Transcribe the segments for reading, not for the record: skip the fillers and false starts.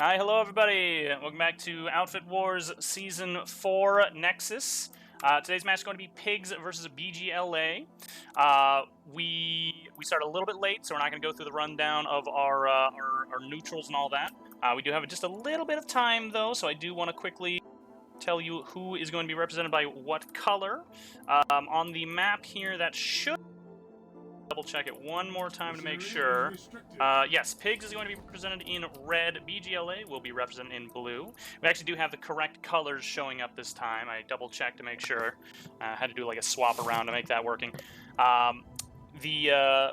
Hi, hello everybody. Welcome back to Outfit Wars Season 4 Nexus. Today's match is going to be Pigs versus BGLA. We start a little bit late, so we're not going to go through the rundown of our neutrals and all that. We do have just a little bit of time, though, so I do want to quickly tell you who is going to be represented by what color. On the map here, that should... double check it one more time to make sure. Yes, Pigs is going to be represented in red. BGLA will be represented in blue. We actually do have the correct colors showing up this time. I double checked to make sure. Had to do like a swap around to make that working.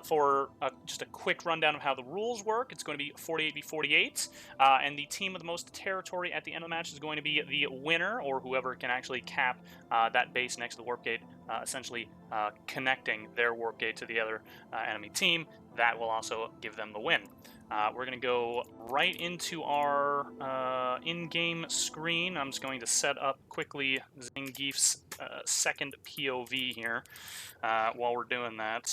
For just a quick rundown of how the rules work, it's going to be 48v48, and the team with the most territory at the end of the match is going to be the winner, or whoever can actually cap that base next to the warp gate, essentially connecting their warp gate to the other enemy team. That will also give them the win. We're going to go right into our in-game screen. I'm just going to set up quickly Zangief's second POV here while we're doing that.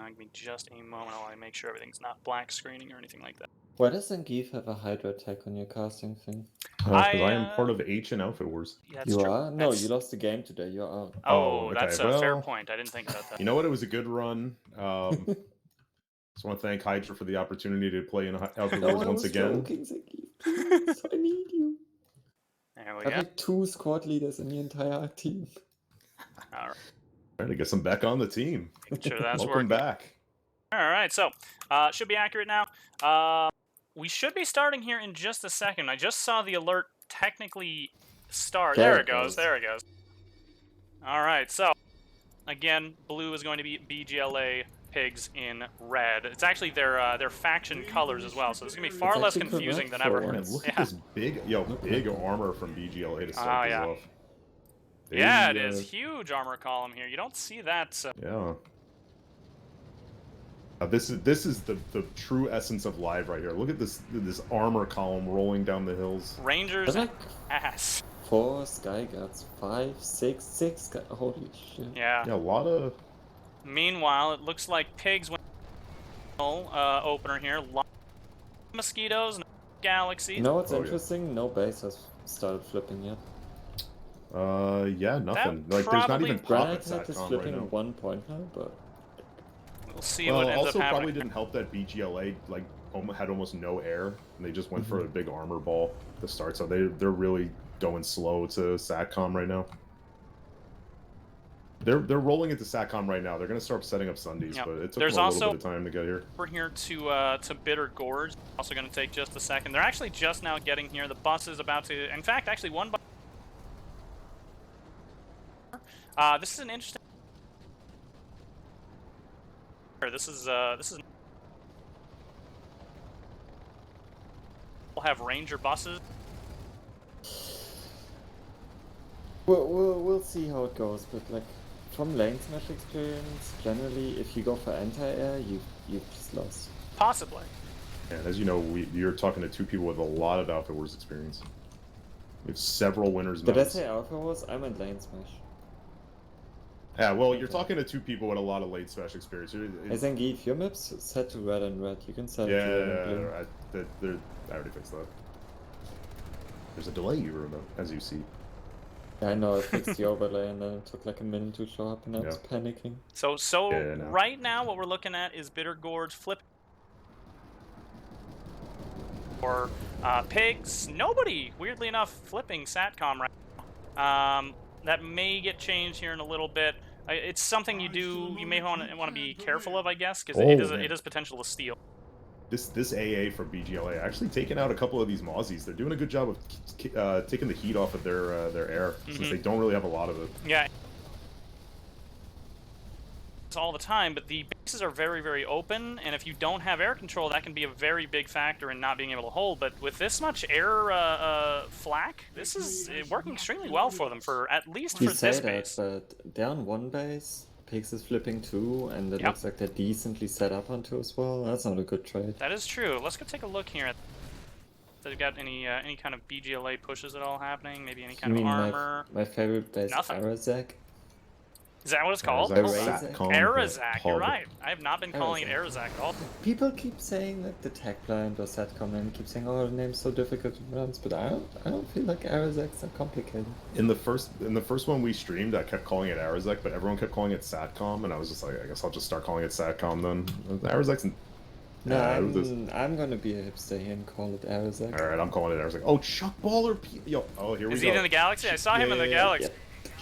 Give me just a moment while I make sure everything's not black screening or anything like that. Why does Zangief have a Hydra tech on your casting thing? Because I am part of H in Outfit Wars. Yeah, that's you true. are? No, you lost the game today. You're out. Oh, okay. That's a fair point. I didn't think about that. You know what? It was a good run. Just want to thank Hydra for the opportunity to play in Outfit Wars once again. Zangief, please. I need you. There we I have go. like 2 squad leaders in the entire team. All right. Trying to get some back on the team. Sure, that's Welcome working. back. All right, so should be accurate now. We should be starting here in just a second. I just saw the alert technically start. There it goes. There it goes. All right, so again, blue is going to be BGLA, Pigs in red. It's actually their faction colors as well, so this is gonna be far less confusing than ever. Man, look at this big armor from BGLA to start this off. Yeah, it is huge armor column here. You don't see that. So. Yeah. This is the true essence of live right here. Look at this armor column rolling down the hills. Rangers like ass. 4 Sky Guards, 5, 6. Holy shit. Yeah. Yeah, a lot of. Meanwhile, it looks like Pigs went opener here. Mosquitoes, Galaxy. You know what's interesting? No base has started flipping yet. Yeah, nothing. Like, there's not even Granite profit Tech is SATCOM flipping right now. at 1 point now, but we'll see what ends up also happening. probably didn't help that BGLA like had almost no air, and they just went for a big armor ball to start. So they're really going slow to SATCOM right now. They're rolling into SATCOM right now. They're gonna start setting up Sundays, but it took them a little bit of time to get here. We're here to Bitter Gorge. Also gonna take just a second. They're actually just now getting here. The bus is about to. In fact, actually one bus. This is an interesting. This is. We'll have Ranger buses. we'll see how it goes. But like from lane smash experience, generally, if you go for anti-air, you've just lost. Possibly. And as you know, you're talking to 2 people with a lot of Outfit Wars experience. We have several winners. Did I say Outfit Wars? I meant lane smash. Yeah, well, you're talking to 2 people with a lot of late smash experience. Hey Zangief, your map's set to red and red. You can set it to red and blue. I already fixed that. There's a delay, as you see. Yeah, I know, I fixed the overlay and then it took like a minute to show up and I was panicking. So right now what we're looking at is Bitter Gorge flip. Or Pigs. Nobody, weirdly enough, flipping SATCOM right now. That may get changed here in a little bit. It's something you may want to be careful of, I guess, because it is potential to steal. This AA for BGLA actually taking out a couple of these Mozzies. They're doing a good job of taking the heat off of their air, since they don't really have a lot of it. Yeah. It's all the time, but the bases are very, very open, and if you don't have air control, that can be a very big factor in not being able to hold. But with this much air flak, this is working extremely well for them, at least for this base. But they're on 1 base, Pigs is flipping 2, and it looks like they're decently set up on 2 as well. That's not a good trade. That is true. Let's go take a look here at. They've got any kind of BGLA pushes at all happening? Maybe any kind of armor? My favorite base, Arazak. Is that what it's called? Arazak. Arazak, you're Hub. right. I have not been calling it Arazak at all. People keep saying like the tech blind or Satcom and keep saying, oh, the name's so difficult to pronounce, but I don't feel like Arazak's so complicated. In the first one we streamed, I kept calling it Arazak, but everyone kept calling it Satcom, and I was just like, I guess I'll just start calling it Satcom then. Arazak's. No, I'm gonna be a hipster here and call it Arazak. All right, I'm calling it Arazak. Oh, Chuck Baller. Yo, oh, here we go. Is he in the Galaxy? I saw him in the Galaxy. Yeah.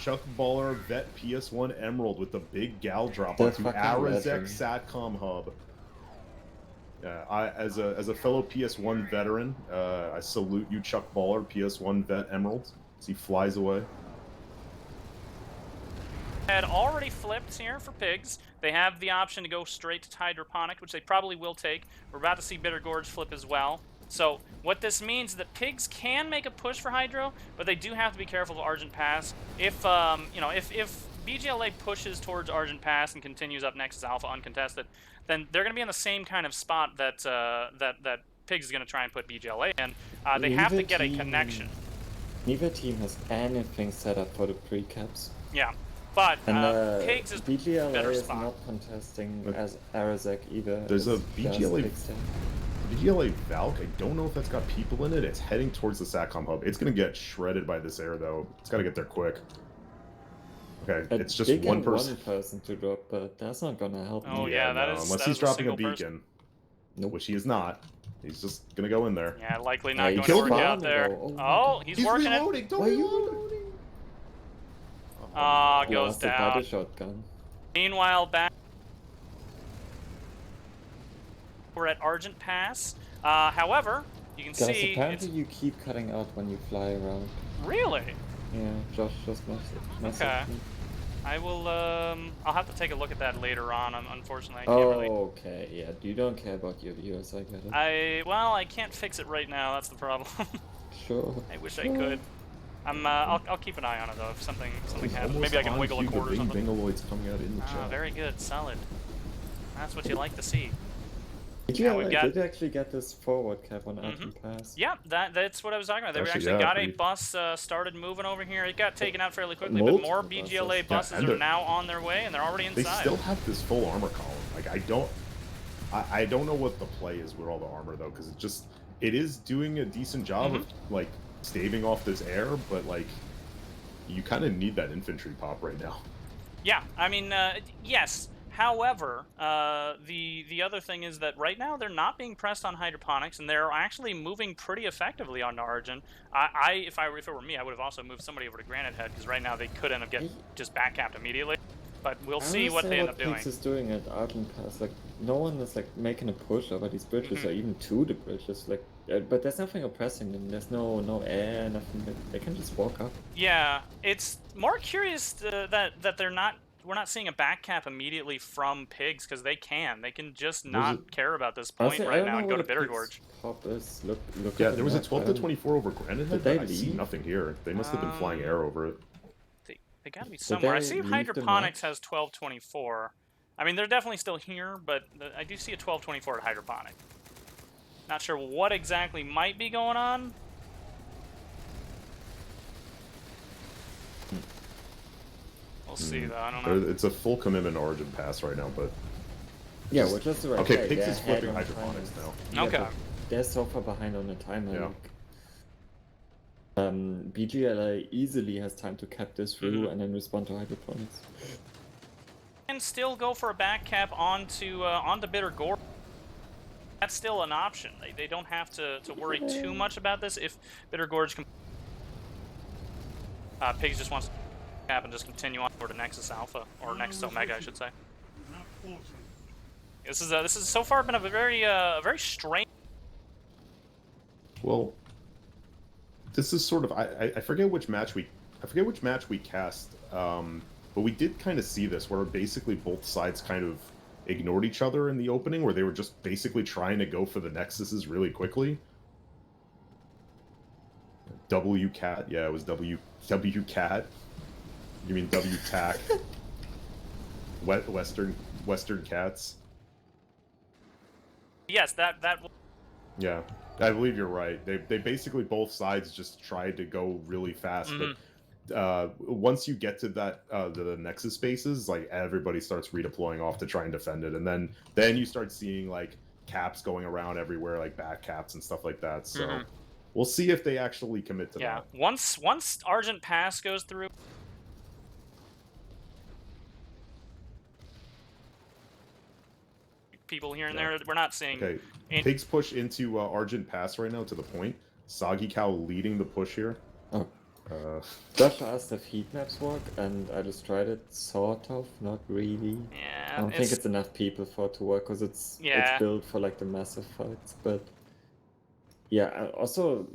Chuck Baller Vet PS1 Emerald with the big gal drop The onto fucking Arazak legend. Satcom Hub. Yeah, I as a fellow PS1 veteran, I salute you, Chuck Baller, PS1 Vet Emerald, as he flies away. Had already flipped here for Pigs. They have the option to go straight to Hydroponic, which they probably will take. We're about to see Bitter Gorge flip as well. So what this means is that Pigs can make a push for Hydro, but they do have to be careful of Argent Pass. If you know, if BGLA pushes towards Argent Pass and continues up Nexus Alpha uncontested, then they're going to be in the same kind of spot that that Pigs is going to try and put BGLA in. They have to get a connection. Neither team has anything set up for the pre-caps. Yeah, but And Pigs is BGLA better is spot. not contesting as Arazak either. There's a It's just BGLA Big Stan. BGLA Valk, I don't know if that's got people in it. It's heading towards the Satcom Hub. It's going to get shredded by this air, though. It's got to get there quick. Okay, it's just They one get person. one person to drop, but that's not gonna help Oh, me. yeah, that is- unless that he's is a dropping a single beacon, person. Nope. which he is not. He's just going to go in there. Yeah, likely Yeah, not he going to killed work him. out there. Oh, my Oh, God. he's working it. reloading. Don't Why are you reload. reloading? Ah, goes Lost it by the down. shotgun. Meanwhile, back we're at Argent Pass. However, you can Guys, see apparently it's you keep cutting out when you fly around. really. Yeah, Josh just messaged Okay. me. I will. I'll have to take a look at that later on. Unfortunately, I can't really. Oh, okay, yeah, you don't care about your viewers, I get it. I can't fix it right now. That's the problem. Sure. I wish I could. I'll keep an eye on it though. If something happens, Almost maybe I can on wiggle a cue, cord or the something. Bingaloid's coming out in the Ah, chat. very good, solid. That's what you like to see. Yeah, we've I got- did actually get this forward cap on Argent Pass. Yeah, that's what I was talking about. They Actually, actually yeah, got a pretty- bus started moving over here. It got taken out fairly quickly, but Multiple more buses. BGLA Yeah, buses and are they're- now on their way, and they're already They inside. still have this full armor column. Like I don't know what the play is with all the armor though, because it is doing a decent job of like staving off this air, but like you kind of need that infantry pop right now. Yeah, I mean, yes. However, the other thing is that right now they're not being pressed on hydroponics, and they're actually moving pretty effectively on Argent. If it were me, I would have also moved somebody over to Granite Head, because right now they could end up getting just backcapped immediately. But we'll see what they end up doing. Pigs is doing at Argent Pass. Like, no one is like making a push over these bridges or even to the bridges. Like, but there's nothing oppressing them. There's no air, nothing. They can just walk up. Yeah, it's more curious that we're not seeing a back cap immediately from Pigs, because they can just not care about this point Honestly, I right don't now know and go what to a Bitter Pigs Gorge. pop is. Look Yeah, at the there was a map. 12 I to don't- 24 over Granite Head, Did they but I see leave? nothing here. They must have been flying air over it. They gotta be somewhere. I they see leave the Hydroponics match? has 1224. I mean, they're definitely still here, but I do see a 1224 at Hydroponic. Not sure what exactly might be going on. We'll see, though. I don't know. It's a full commitment to Origin Pass right now, but Yeah, which is the right okay, play. Pigs They're is ahead flipping on hydroponics timers. now. Okay. but they're so far behind on the timer. Yeah. BGLA easily has time to cap this through Mhm. and then respond to hydroponics. And still go for a back cap onto Bitter Gorge. That's still an option. They don't have to worry too much about this if Bitter Gorge can. Pigs just wants to cap and just continue on over to Nexus Alpha, or Nexus Omega, I should say. This is so far been a very strange. Well, this is sort of I forget which match we cast, but we did kind of see this where basically both sides kind of ignored each other in the opening, where they were just basically trying to go for the Nexuses really quickly. W cat, yeah, it was W cat. You mean W tac? Western cats. Yes, that. Yeah, I believe you're right. They basically both sides just tried to go really fast, but once you get to that the Nexus spaces, like everybody starts redeploying off to try and defend it, and then you start seeing like caps going around everywhere, like back caps and stuff like that. So we'll see if they actually commit to that. Yeah, once Argent Pass goes through. People here and there, we're not seeing. Okay, Pigs push into Argent Pass right now to the point. Soggy Cow leading the push here. Oh. Josh asked if heat maps work, and I just tried it, sort of, not really. Yeah, I don't think it's enough people for it to work, because it's built for like the massive fights, but yeah, also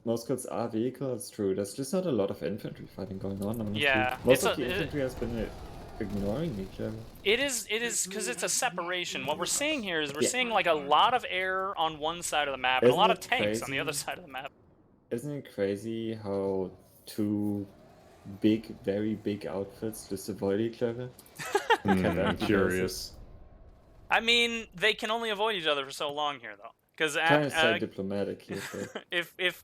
most kills are vehicles, true. There's just not a lot of infantry fighting going on, honestly. Yeah, most of the infantry has been ignoring each other. It is because it's a separation. What we're seing here is we're seeing like a lot of air on one side of the map and a lot of tanks on the other side of the map. Isn't it crazy how two very big outfits just avoid each other? I'm curious. I mean, they can only avoid each other for so long here, though. Because trying to stay diplomatic here. if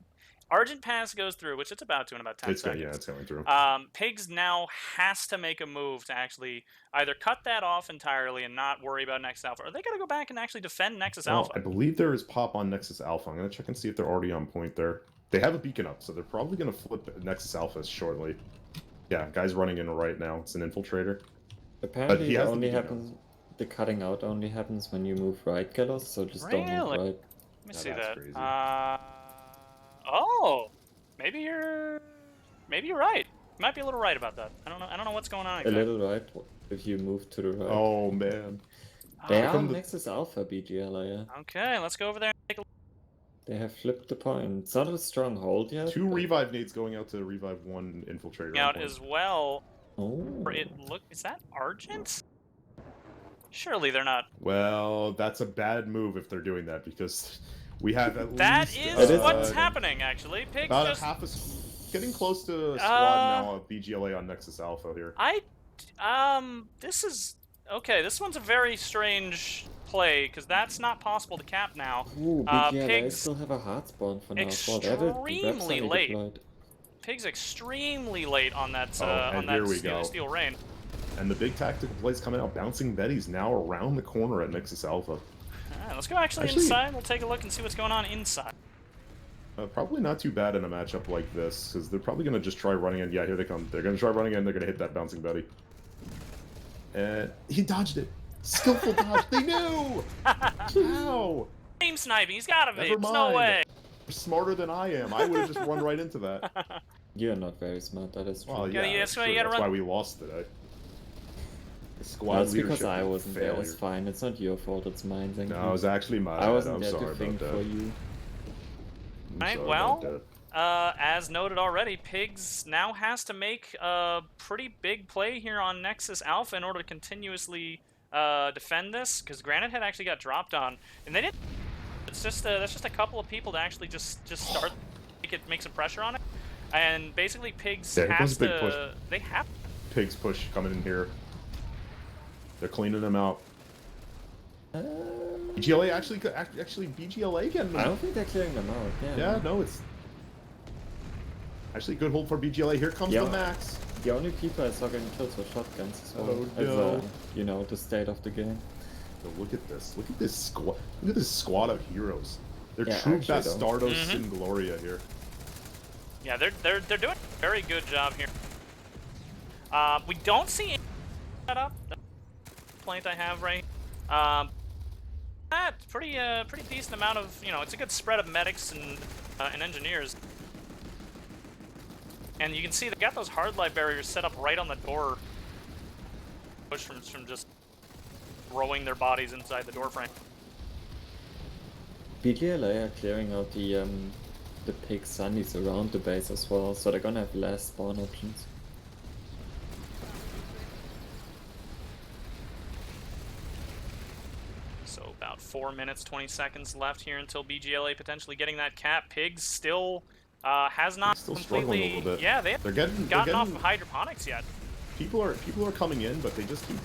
Argent Pass goes through, which it's about to in about 10 seconds. Yeah, it's going through. Pigs now has to make a move to actually either cut that off entirely and not worry about Nexus Alpha, or they got to go back and actually defend Nexus Alpha. I believe there is pop on Nexus Alpha. I'm going to check and see if they're already on point there. They have a beacon up, so they're probably going to flip Nexus Alpha shortly. Yeah, guy's running in right now. It's an infiltrator. Apparently, it only happens. The cutting out only happens when you move right, Gallows. So just don't move right. Let me see that. Crazy. Oh, maybe you're right. You might be a little right about that. I don't know what's going on exactly. A little right if you move to the right. Oh man. They are Nexus Alpha BGLA. Okay, let's go over there and take a look. They have flipped the point. It's not a strong hold yet. 2 revive nades going out to revive 1 infiltrator. Out as well. Oh. Is that Argent? Surely they're not. Well, that's a bad move if they're doing that, because we have at that least... That is what's happening, actually. Pigs about just... half getting close to a squad now of BGLA on Nexus Alpha here. This is... Okay, this one's a very strange play, because that's not possible to cap now. Ooh, BGLA Pigs still have a hard spawn for now. Extremely late. Pigs extremely late on that Steel Rain. And the big tactical plays coming out, bouncing Betty's now around the corner at Nexus Alpha. Alright, let's go actually inside. We'll take a look and see what's going on inside. Probably not too bad in a matchup like this, because they're probably going to just try running in. Yeah, here they come. They're going to try running in. They're going to hit that bouncing Betty. And he dodged it. Skillful dodge. They knew! How? Team sniping. He's got to be. There's no way. You're smarter than I am. I would have just run right into that. You're not very smart. That is true. Well, yeah, that's why we lost today. That's because I wasn't there. It's fine. It's not your fault. It's mine. Thank you. No, it was actually mine. I wasn't there to think for you. Alright, well, as noted already, Pigs now has to make a pretty big play here on Nexus Alpha in order to continuously defend this, because Granite had actually got dropped on, and they didn't. It's just that's just a couple of people to actually just start make some pressure on it, and basically Pigs has to. They have. Pigs push coming in here. They're cleaning them out. BGLA actually BGLA getting them. I don't think they're clearing them out. Yeah, no, it's actually good hold for BGLA. Here comes the Max. The only people I saw getting kills were shotguns as well. Oh, no. As, you know, the state of the game. So look at this. Look at this squad. Look at this squad of heroes. They're true Bastardos in Gloria here. Yeah, they're doing a very good job here. We don't see any setup. Complaint I have right. That's pretty decent amount of, you know, it's a good spread of medics and engineers. And you can see they got those hard light barriers set up right on the door. Push from just throwing their bodies inside the door frame. BGLA are clearing out the pig sunnies around the base as well, so they're gonna have less spawn options. So about 4 minutes, 20 seconds left here until BGLA potentially getting that cap. Pigs still has not completely. A little bit. Yeah, they haven't gotten off of hydroponics yet. People are coming in, but they just keep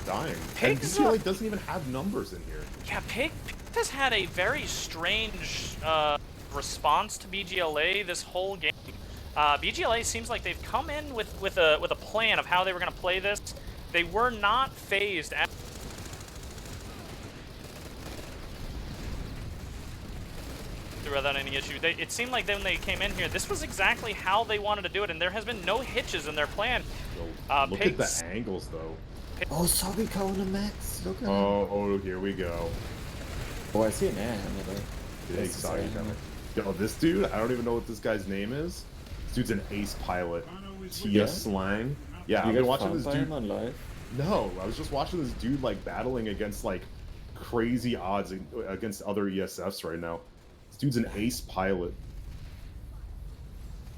dying. Pigs, and BGLA doesn't even have numbers in here. Yeah, Pigs has had a very strange response to BGLA this whole game. BGLA seems like they've come in with a plan of how they were going to play this. They were not phased without any issue. It seemed like when they came in here, this was exactly how they wanted to do it, and there has been no hitches in their plan. Look at the angles, though. Oh, Sobika on the max. Look at him. Oh, here we go. Oh, I see an air hammer though. Big side hammer. Yo, this dude, I don't even know what this guy's name is. This dude's an ace pilot. Tia Slang. Yeah, I've been watching this dude on live. No, I was just watching this dude like battling against like crazy odds against other ESFs right now. This dude's an ace pilot.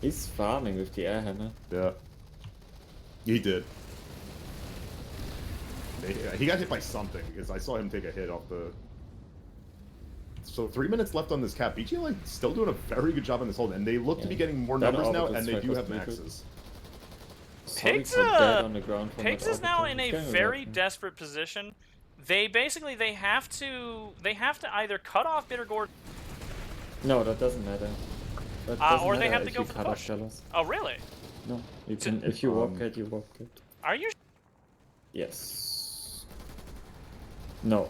He's farming with the air hammer. Yeah. He did. He got hit by something because I saw him take a hit off the... So 3 minutes left on this cap. BGLA still doing a very good job on this hold, and they look to be getting more numbers now, and they do have maxes. Pigs is now in a very desperate position. They have to either cut off Bittergore. No, that doesn't matter. Or they have to go for the push. Oh, really? No, you can. If you walk it, you walk it. Are you? Yes. No.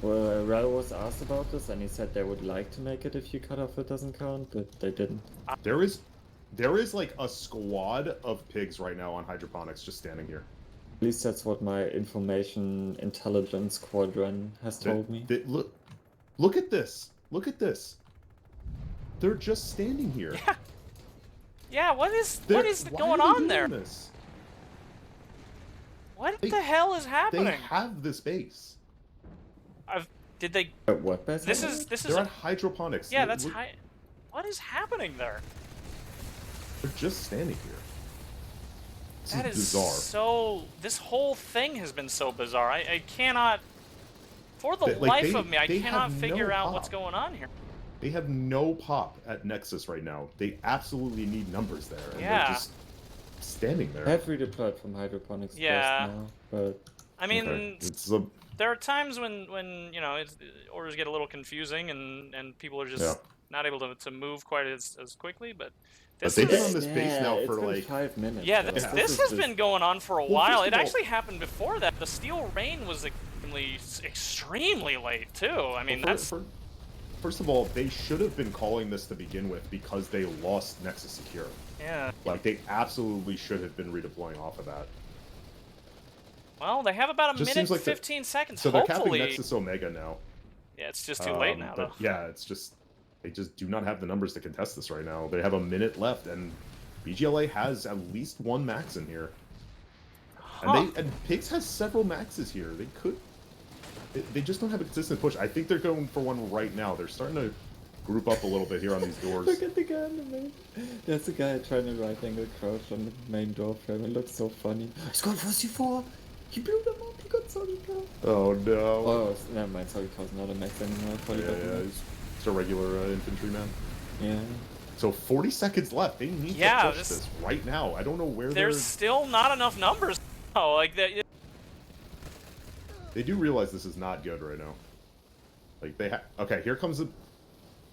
Well, Rel was asked about this, and he said they would like to make it if you cut off it doesn't count, but they didn't. There is like a squad of pigs right now on hydroponics just standing here. At least that's what my information intelligence squadron has told me. Look at this. Look at this. They're just standing here. Yeah. Yeah. What is going on there? This? What the hell is happening? They have this base. Did they? What base? This is. They're at hydroponics. Yeah, that's high. What is happening there? They're just standing here. That is bizarre. So. This whole thing has been so bizarre. I cannot. For the life of me, I cannot figure out what's going on here. They have no pop at Nexus right now. They absolutely need numbers there, and they're just standing there. I have redeployed from hydroponics just now, but I mean, there are times when you know orders get a little confusing and people are just not able to move quite as quickly. But they've been on this base now for like 5 minutes. Yeah, this has been going on for a while. It actually happened before that. The Steel Rain was extremely late too. I mean, First of all, they should have been calling this to begin with because they lost Nexus Secure. Yeah. Like, they absolutely should have been redeploying off of that. Well, they have about a minute and 15 seconds. So they're capping Nexus Omega now. Yeah, it's just too late now, though. Yeah, it's just... They just do not have the numbers to contest this right now. They have a minute left, and BGLA has at least one max in here. And Pigs has several maxes here. They could... They just don't have a consistent push. I think they're going for one right now. They're starting to group up a little bit here on these doors. Look at the guy on the main. There's a guy trying to right-angle crouch on the main door frame. It looks so funny. He's going for C4! He blew them up! He got Solika! Oh no. Oh, never mind. Solika's not a max anymore. Yeah, he's just a regular infantryman. Yeah. So 40 seconds left. They need to push this right now. I don't know where there's still not enough numbers. Oh, like that. They do realize this is not good right now. Like they okay, here comes the,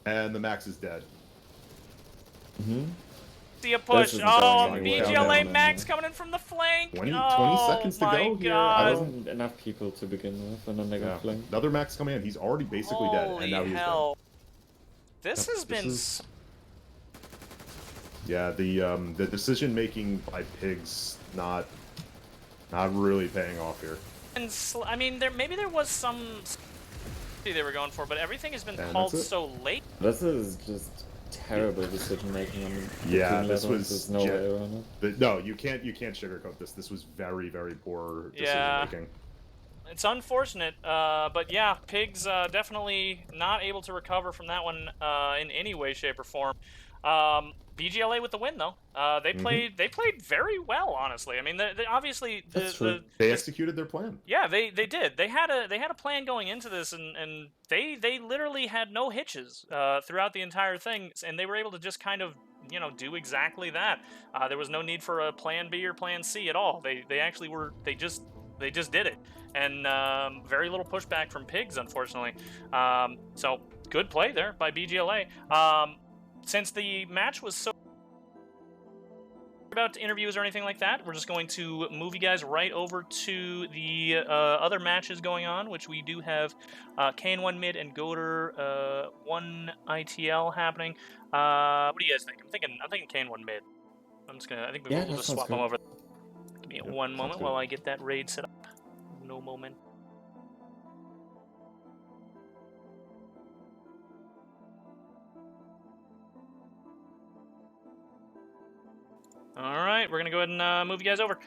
and the max is dead. See a push. Oh, BGLA max coming in from the flank. 20 seconds to go here. There wasn't enough people to begin with, and then they got flanked. Another max coming in. He's already basically dead, and now he's dead. This has been. Yeah, the decision making by Pigs not really paying off here. And I mean, maybe there was some they were going for, but everything has been called so late. This is just terrible decision making on this was There's no way around it. No, you can't sugarcoat this. This was very, very poor decision making. It's unfortunate, but yeah, Pigs definitely not able to recover from that one in any way, shape, or form. BGLA with the win, though. They played very well, honestly. I mean, they obviously they executed their plan. Yeah, they did. They had a plan going into this, and they literally had no hitches throughout the entire thing, and they were able to just kind of do exactly that. There was no need for a plan B or plan C at all. They actually were. They just did it, and very little pushback from Pigs, unfortunately. So good play there by BGLA. Since the match was so about interviews or anything like that. We're just going to move you guys right over to the other matches going on, which we do have KN1 mid and Goater 1 ITL happening. What do you guys think? I'm thinking KN1 mid. I think we'll just swap them over. Give me one moment while I get that raid set up. No moment. All right, we're gonna go ahead and move you guys over.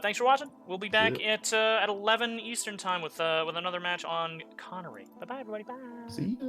Thanks for watching. We'll be back at 11 Eastern time with another match on Connery. Bye bye, everybody. Bye. See ya.